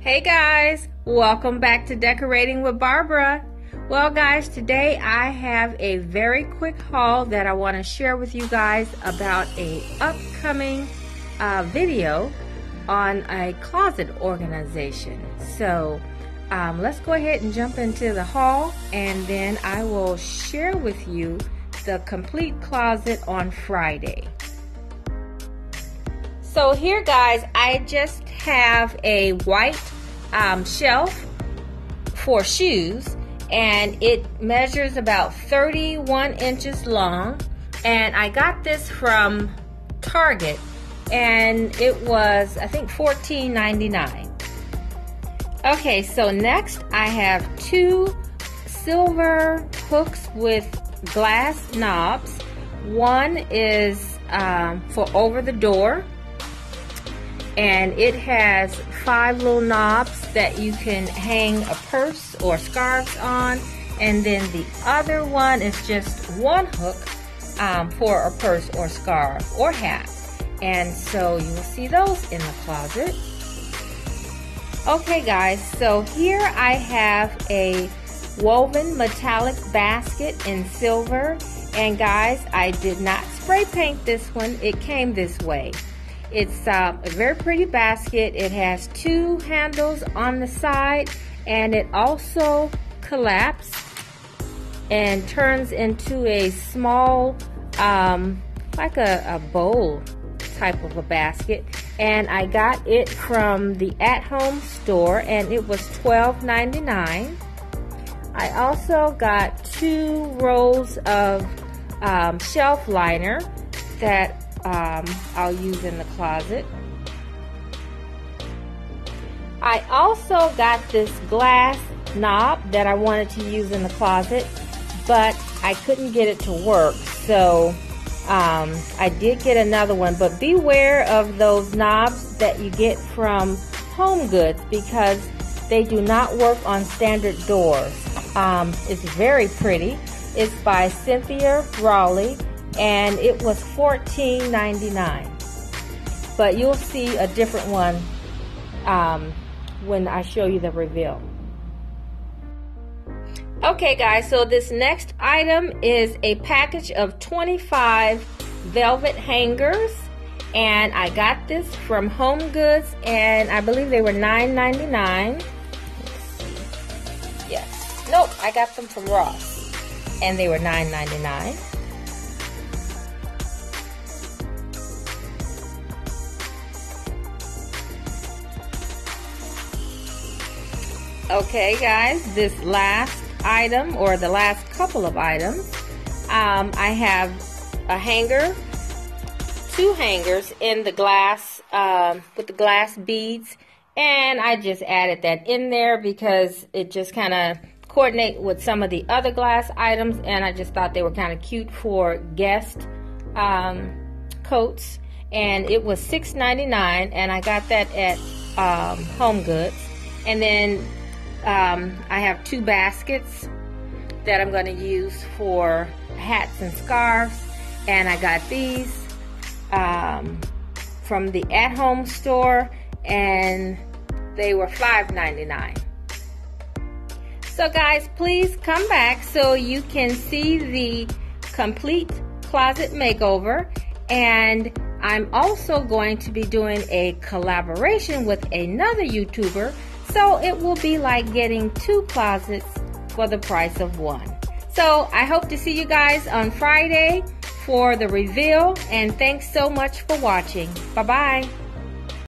Hey guys, welcome back to Decorating with Barbara. Well guys, today I have a very quick haul that I want to share with you guys about a upcoming video on a closet organization. So let's go ahead and jump into the haul, and then I will share with you the complete closet on Friday. So here guys, I just have a white shelf for shoes, and it measures about 31 inches long, and I got this from Target, and it was I think $14.99. Okay, so next I have two silver hooks with glass knobs. One is for over the door, and it has 5 little knobs that you can hang a purse or scarves on, and then the other one is just one hook for a purse or scarf or hat, and so you will see those in the closet. Okay guys, so here I have a woven metallic basket in silver, and guys, I did not spray paint this one, it came this way. It's a very pretty basket. It has 2 handles on the side, and it also collapses and turns into a small, like a bowl type of a basket. And I got it from the at-home store, and it was $12.99. I also got 2 rolls of shelf liner that I'll use in the closet. I also got this glass knob that I wanted to use in the closet, but I couldn't get it to work, so I did get another one. But beware of those knobs that you get from HomeGoods, because they do not work on standard doors. It's very pretty. It's by Cynthia Rowley, and it was $14.99, but you'll see a different one when I show you the reveal. Okay guys, so this next item is a package of 25 velvet hangers, and I got this from HomeGoods, and I believe they were $9.99. Yes, nope, I got them from Ross, and they were $9.99. Okay guys, this last item, or the last couple of items, I have a hanger, 2 hangers in the glass, with the glass beads, and I just added that in there because it just kind of coordinate with some of the other glass items, and I just thought they were kind of cute for guest coats, and it was $6.99, and I got that at HomeGoods. And then I have 2 baskets that I'm going to use for hats and scarves, and I got these from the at-home store, and they were $5.99. So guys, please come back so you can see the complete closet makeover, and I'm also going to be doing a collaboration with another YouTuber. So it will be like getting 2 closets for the price of 1. So I hope to see you guys on Friday for the reveal, and thanks so much for watching. Bye-bye.